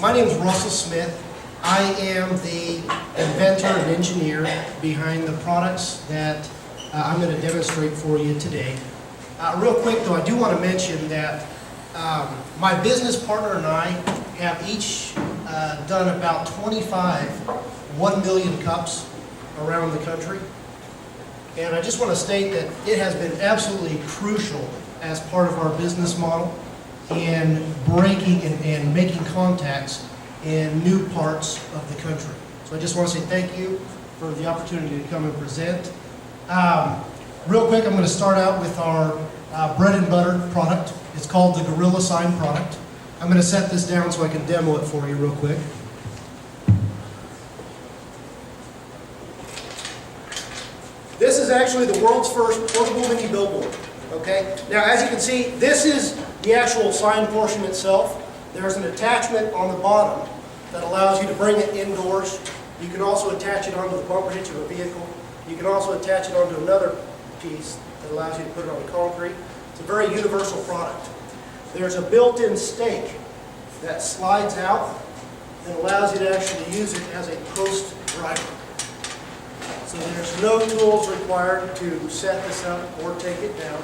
My name is Russell Smith. I am the inventor and engineer behind the products that I'm going to demonstrate for you today. Real quick though, I do want to mention that my business partner and I have each done about 25 1 million cups around the country. And I just want to state that it has been absolutely crucial as part of our business model in breaking and making contacts in new parts of the country. So I just want to say thank you for the opportunity to come and present. Real quick, I'm going to start out with our bread and butter product. It's called the Guerrilla Sign product. I'm going to set this down so I can demo it for you real quick. This is actually the world's first portable mini billboard. Okay? Now, as you can see, this is the actual sign portion itself. There's an attachment on the bottom that allows you to bring it indoors. You can also attach it onto the bumper hitch of a vehicle. You can also attach it onto another piece that allows you to put it on concrete. It's a very universal product. There's a built-in stake that slides out and allows you to actually use it as a post driver. So there's no tools required to set this up or take it down.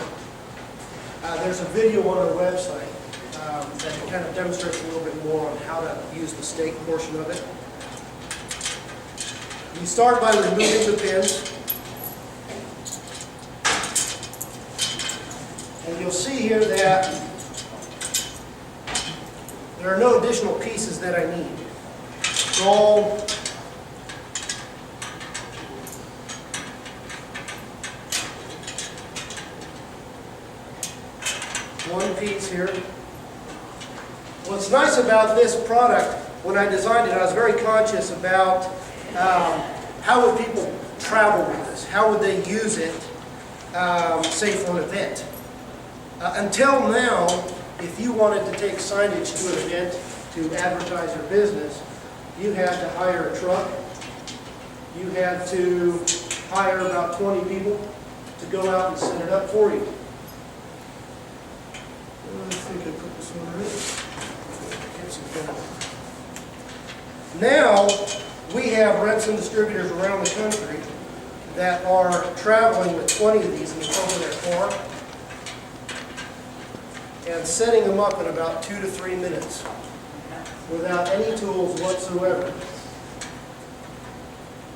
There's a video on our website that kind of demonstrates a little bit more on how to use the stake portion of it. You start by removing the pins. And you'll see here that there are no additional pieces that I need. It's all one piece here. What's nice about this product, when I designed it, I was very conscious about how would people travel with this? How would they use it, say for an event? Until now, if you wanted to take signage to an event to advertise your business, you had to hire a truck. You had to hire about 20 people to go out and set it up for you. I think I put this one right. Now, we have reps and distributors around the country that are traveling with 20 of these in the trunk of their car and setting them up in about 2 to 3 minutes without any tools whatsoever.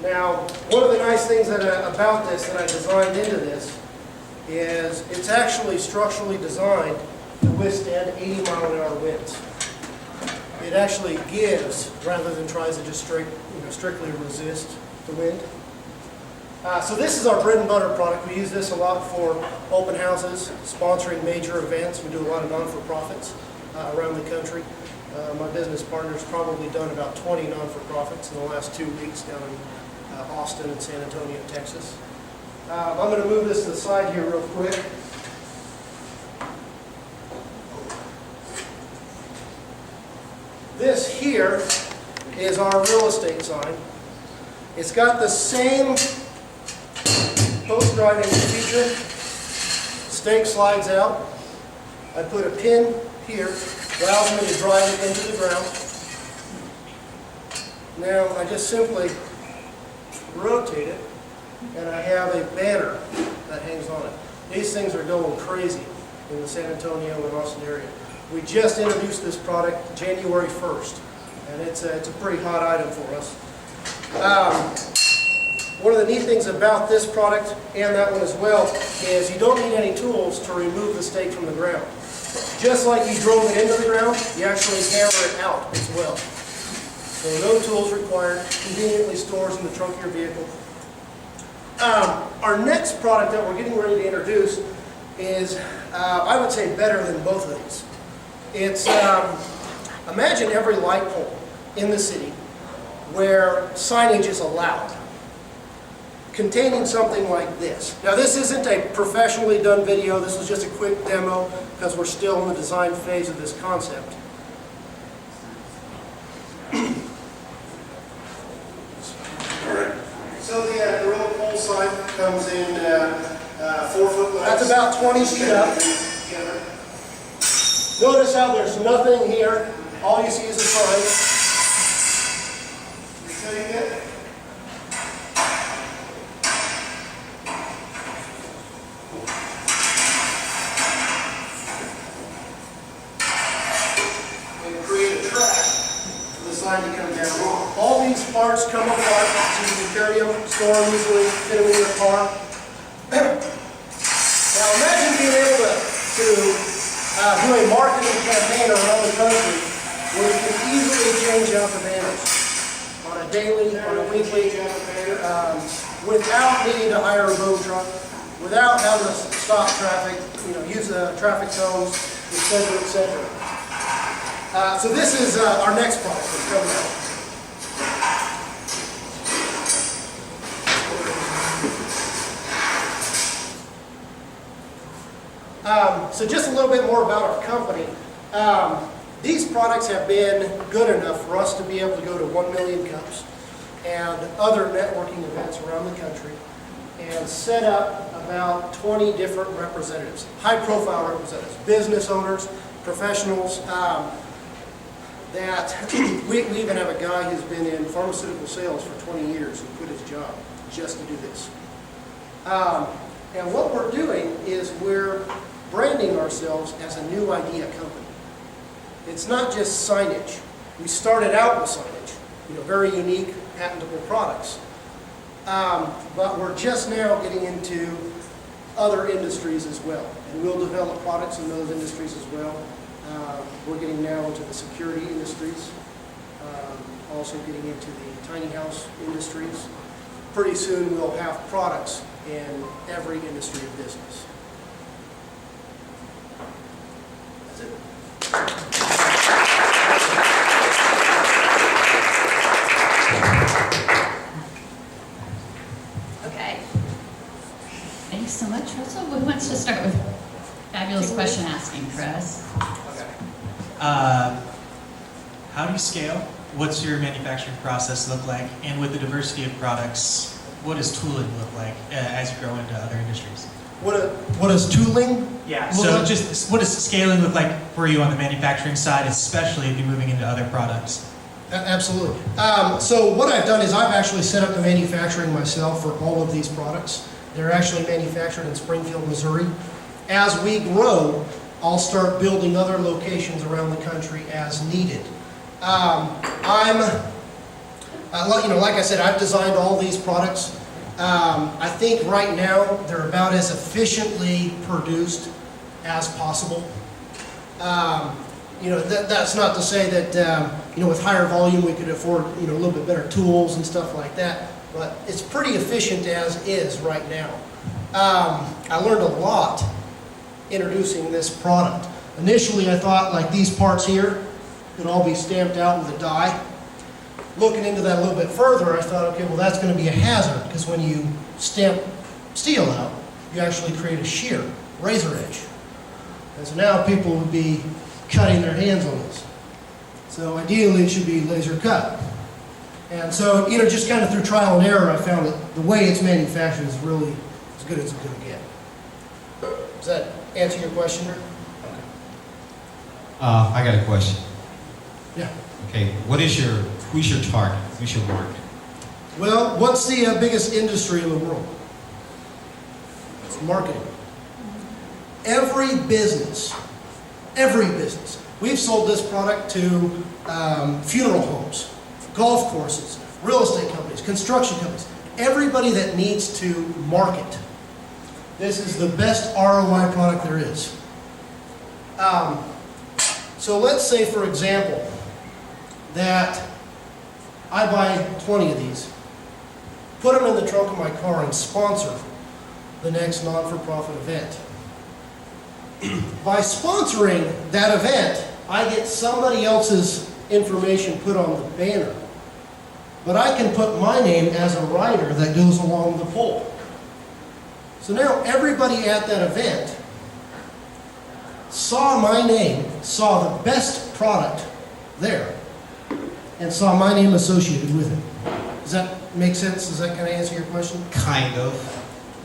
Now, one of the nice things about this that I designed into this is it's actually structurally designed to withstand 80-mile-an-hour winds. It actually gives rather than tries to just strictly resist the wind. So this is our bread and butter product. We use this a lot for open houses, sponsoring major events. We do a lot of non-for-profits around the country. My business partner's probably done about 20 non-for-profits in the last 2 weeks down in Austin and San Antonio, Texas. I'm going to move this to the side here real quick. This here is our real estate sign. It's got the same post-driving feature. Stake slides out. I put a pin here, allows me to drive it into the ground. Now I just simply rotate it and I have a banner that hangs on it. These things are going crazy in the San Antonio and Austin area. We just introduced this product January 1st, and it's a pretty hot item for us. One of the neat things about this product, and that one as well, is you don't need any tools to remove the stake from the ground. Just like you drove it into the ground, you actually hammer it out as well. So no tools required, conveniently stores in the trunk of your vehicle. Our next product that we're getting ready to introduce is, I would say, better than both of these. It's, imagine every light pole in the city where signage is allowed, containing something like this. Now this isn't a professionally done video, this was just a quick demo because we're still in the design phase of this concept. So the real pole sign comes in 4 foot length. That's about 20 feet up. Notice how there's nothing here. All you see is a sign. sign to come down. All these parts come apart, so you can carry them, store them easily, fit them in your car. Now imagine being able to do a marketing campaign around the country where you can easily change out the banners on a daily, on a weekly, without needing to hire a boom truck, without having to stop traffic, use the traffic cones, etc., etc. So this is our next product that's coming out. So just a little bit more about our company. These products have been good enough for us to be able to go to 1 million cups and other networking events around the country and set up about 20 different representatives, high-profile representatives, business owners, professionals. That we even have a guy who's been in pharmaceutical sales for 20 years who quit his job just to do this. And what we're doing is we're branding ourselves as a new idea company. It's not just signage. We started out with signage, very unique, patentable products. But we're just now getting into other industries as well. And we'll develop products in those industries as well. We're getting now into the security industries, also getting into the tiny house industries. Pretty soon we'll have products in every industry of business. That's it. Okay. Thanks so much, Russell. Who wants to start with fabulous question asking, Chris? How do you scale? What's your manufacturing process look like? And with the diversity of products, what does tooling look like as you grow into other industries? What is tooling? Yeah, so just what does scaling look like for you on the manufacturing side, especially if you're moving into other products? Absolutely. So what I've done is I've actually set up the manufacturing myself for all of these products. They're actually manufactured in Springfield, Missouri. As we grow, I'll start building other locations around the country as needed. Like I said, I've designed all these products. I think right now they're about as efficiently produced as possible. That's not to say that with higher volume we could afford a little bit better tools and stuff like that, but it's pretty efficient as is right now. I learned a lot introducing this product. Initially I thought like these parts here could all be stamped out with a die. Looking into that a little bit further, I thought, okay, well that's going to be a hazard because when you stamp steel out, you actually create a shear, razor edge. And so now people would be cutting their hands on this. So ideally it should be laser cut. And so, just kind of through trial and error, I found that the way it's manufactured is really as good as it's going to get. Does that answer your question? Okay. I got a question. Yeah. Okay, who's your target? Who's your market? Well, what's the biggest industry in the world? It's marketing. Every business, we've sold this product to funeral homes, golf courses, real estate companies, construction companies, everybody that needs to market. This is the best ROI product there is. So let's say, for example, that I buy 20 of these, put them in the trunk of my car and sponsor the next non-for-profit event. By sponsoring that event, I get somebody else's information put on the banner. But I can put my name as a rider that goes along the pole. So now everybody at that event saw my name, saw the best product there, and saw my name associated with it. Does that make sense? Does that kind of answer your question? Kind of.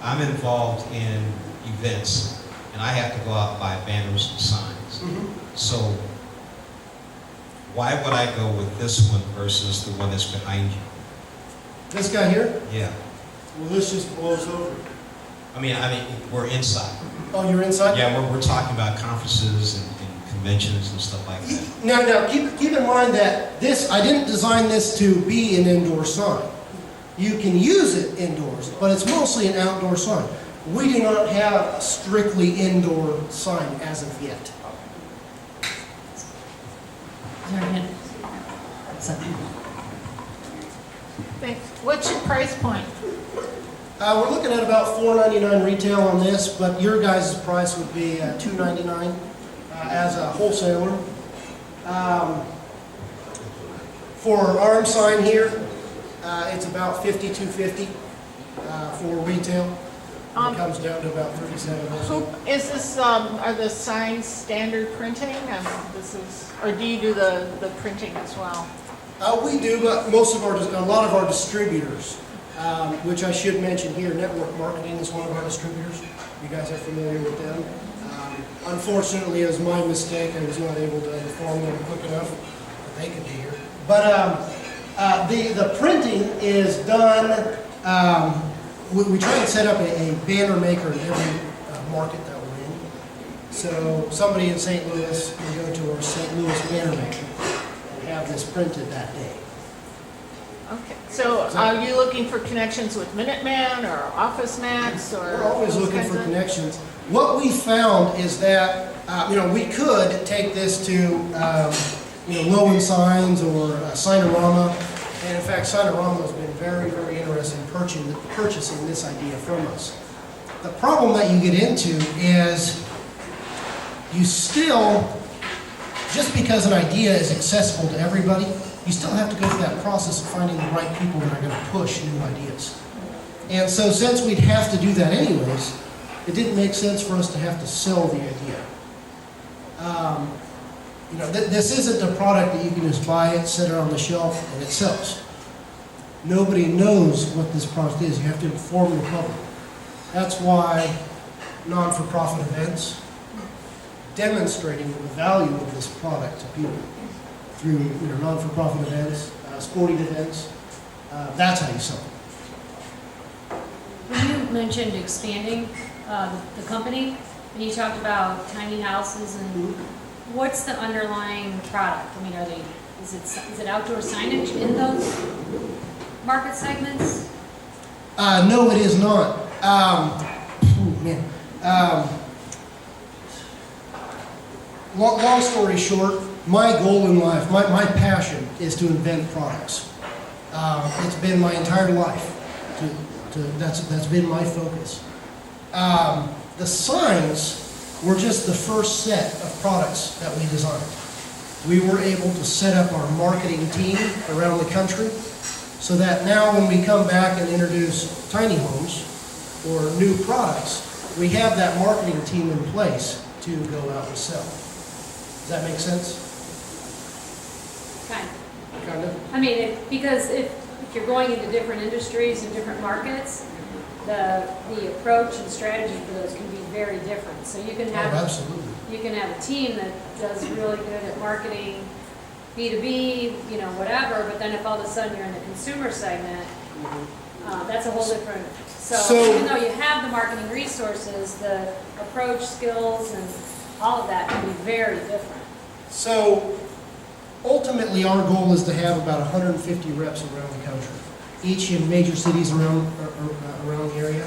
I'm involved in events, and I have to go out and buy banners and signs. Mm-hmm. So why would I go with this one versus the one that's behind you? This guy here? Yeah. Well, this just blows over. I mean, we're inside. Oh, you're inside? Yeah, we're talking about conferences and conventions and stuff like that? Now, keep in mind that this, I didn't design this to be an indoor sign. You can use it indoors, but it's mostly an outdoor sign. We do not have a strictly indoor sign as of yet. Is there a hand? Thanks. What's your price point? We're looking at about $4.99 retail on this, but your guys' price would be $2.99 as a wholesaler. For our arm sign here, it's about $52.50 for retail. It comes down to about $37. Is this, are the signs standard printing? Or do you do the printing as well? We do, but a lot of our distributors, which I should mention here, Network Marketing is one of our distributors. You guys are familiar with them. Unfortunately, it was my mistake. I was not able to inform them quick enough that they could be here. But the printing is done. We try and set up a banner maker in every market that we're in. So somebody in St. Louis can go to our St. Louis banner maker and have this printed that day. Okay. So are you looking for connections with Minuteman or Office Max or? We're always those looking kinds for of- connections. What we found is that, we could take this to, Lowen Signs or Signorama. And in fact, Signorama has been very, very interested in purchasing this idea from us. The problem that you get into is you still, just because an idea is accessible to everybody, you still have to go through that process of finding the right people that are going to push new ideas. And so since we'd have to do that anyways, it didn't make sense for us to have to sell the idea. This isn't a product that you can just buy it, set it on the shelf, and it sells. Nobody knows what this product is. You have to inform the public. That's why non-for-profit events, demonstrating the value of this product to people through non-for-profit events, sporting events, that's how you sell it. When you mentioned expanding the company, and you talked about tiny houses, and what's the underlying product? I mean, is it outdoor signage in those market segments? No, it is not. Long story short, my goal in life, my passion is to invent products. It's been my entire life. That's been my focus. The signs were just the first set of products that we designed. We were able to set up our marketing team around the country so that now when we come back and introduce tiny homes or new products, we have that marketing team in place to go out and sell. Does that make sense? Kind of? I mean, because if you're going into different industries and different markets, the approach and strategy for those can be very different. So you can have Absolutely. you can have a team that does really good at marketing B2B, whatever, but then if all of a sudden you're in the consumer segment, that's a whole different, so even though you have the marketing resources, the approach, skills, and all of that can be very different. So ultimately, our goal is to have about 150 reps around the country, each in major cities around the area.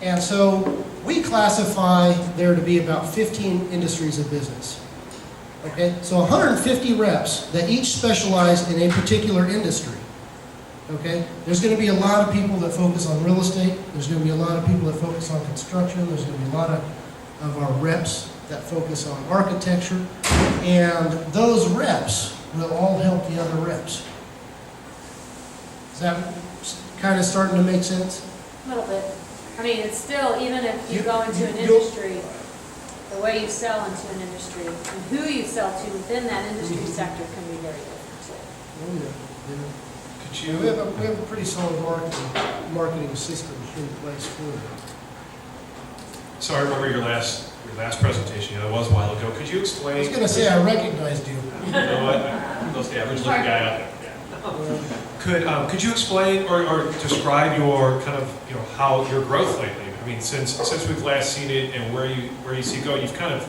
And so we classify there to be about 15 industries of business. Okay, so 150 reps that each specialize in a particular industry. Okay, there's going to be a lot of people that focus on real estate. There's going to be a lot of people that focus on construction. There's going to be a lot of our reps that focus on architecture. And those reps will all help the other reps. Is that kind of starting to make sense? A little bit. I mean, it's still, even if you go into an industry, the way you sell into an industry and who you sell to within that industry sector can be very different too. Oh, yeah. Could We have a pretty solid marketing system in place for that. So I remember your last presentation, that was a while ago. Could you I explain? was going to say I recognized you. You know what? I'm the average looking guy out there. Could you explain or describe your kind of how your growth lately? I mean, since we've last seen it and where you see it go, you've kind of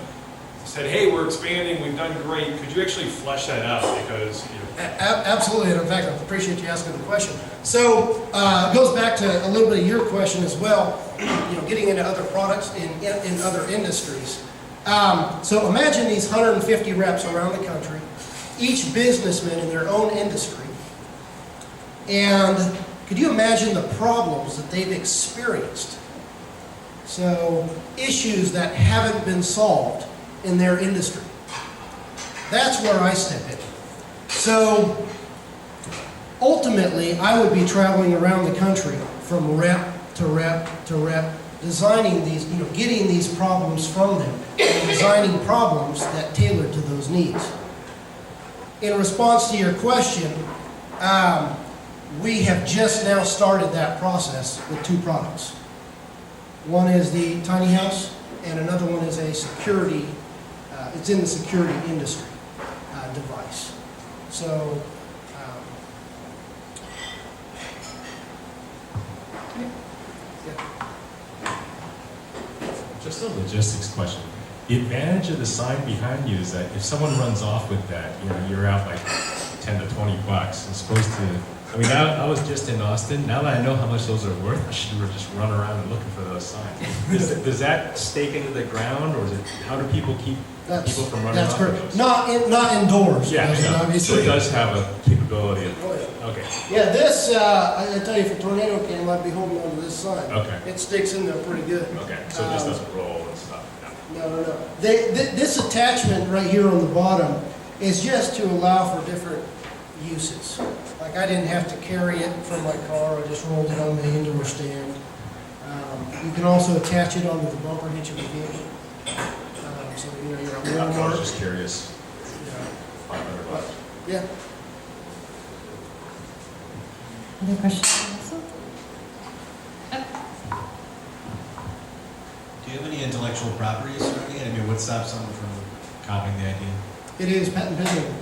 said, hey, we're expanding, we've done great, could you actually flesh that out? Because, Absolutely, and in fact, I appreciate you asking the question. So, it goes back to a little bit of your question as well, getting into other products in other industries. So imagine these 150 reps around the country, each businessman in their own industry, and could you imagine the problems that they've experienced? So, issues that haven't been solved in their industry. That's where I step in. So, ultimately, I would be traveling around the country from rep to rep to rep, designing these, getting these problems from them, and designing problems that tailor to those needs. In response to your question, we have just now started that process with 2 products. One is the tiny house, and another one is a security, it's in the security industry device. So, Just a logistics question. The advantage of the sign behind you is that if someone runs off with that, you're out like 10 to 20 bucks as opposed to, I was just in Austin. Now that I know how much those are worth, I should just run around and looking for those signs. Does that stake into the ground, or is it, how do people keep people from running that's off correct. with those? Not indoors. Yeah, because I know. So obviously. it does have a capability of, Oh, yeah. okay. Yeah, this, I tell you, if a tornado came, I'd be holding on to this sign. Okay. It sticks in there pretty good. Okay, so it just doesn't roll and stuff. No. This attachment right here on the bottom is just to allow for different uses. Like I didn't have to carry it from my car, I just rolled it on the indoor stand. You can also attach it onto the bumper hitch of the vehicle. So, you're at I was Walmart. just curious. Yeah. $500. Yeah. Other questions? Russell? Do you have any intellectual property surrounding it? I mean, what stops someone from copying the idea? It is patent pending.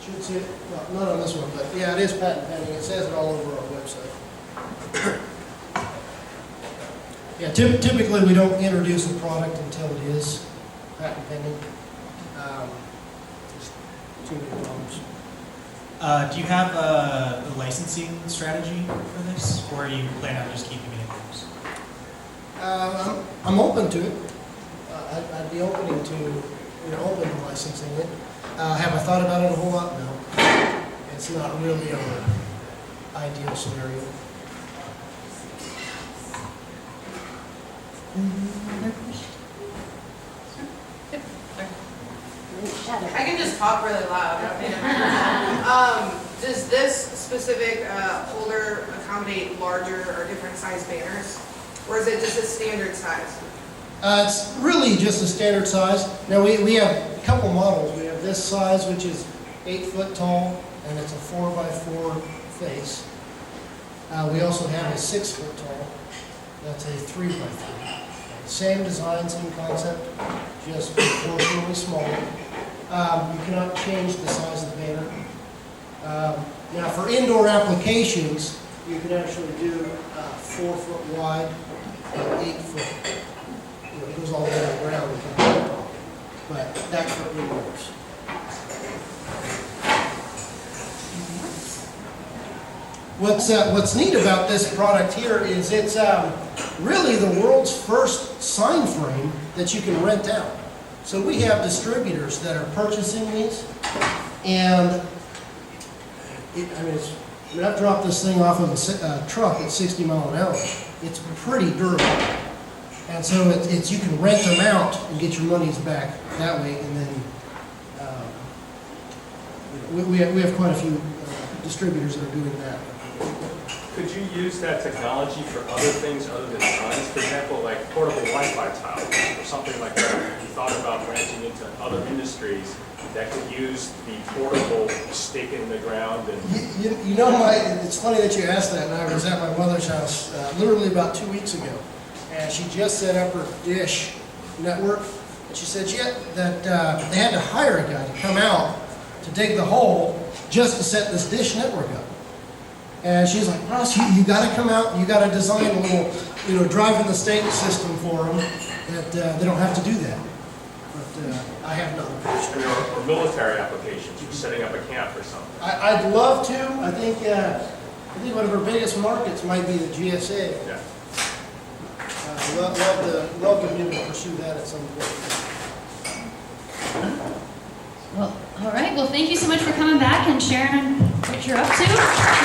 Should say, well, not on this one, but yeah, it is patent pending. It says it all over our website. Yeah, typically we don't introduce a product until it is patent pending. Just too many problems. Do you have a licensing strategy for this, or are you planning on just keeping it in-house? I'm open to it. I'd be open to licensing it. Have I thought about it a whole lot? No. It's not really our ideal scenario. Other questions? Yep, sorry. I can just talk really loud. Does this specific holder accommodate larger or different size banners? Or is it just a standard size? It's really just a standard size. Now we have a couple models. We have this size, which is 8 foot tall, and it's a 4x4 face. We also have a 6 foot tall. That's a 3x3. Same design, same concept, just proportionally smaller. You cannot change the size of the banner. Now for indoor applications, you can actually do 4 foot wide and 8 foot. It goes all the way to the ground, but that's for indoors. What's neat about this product here is it's really the world's first sign frame that you can rent out. So we have distributors that are purchasing these, and I've dropped this thing off of a truck at 60 miles an hour. It's pretty durable. And so it's you can rent them out and get your monies back that way, and then we have quite a few distributors that are doing that. Could you use that technology for other things other than signs? For example, like portable Wi-Fi towers or something like that. Have you thought about branching into other industries that could use the portable stick in the ground? And It's funny that you asked that. And I was at my mother's house literally about 2 weeks ago, and she just set up her dish network. And she said that they had to hire a guy to come out to dig the hole just to set this dish network up. And she's like, Ross, you got to come out, you got to design a little, driving the state system for them that they don't have to do that. but I have another picture. I mean, or military applications, you're setting up a camp or something. I'd love to. I think one of our biggest markets might be the GSA. Yeah. Love to be able to pursue that at some point. Well, all right. Well, thank you so much for coming back and sharing what you're up to.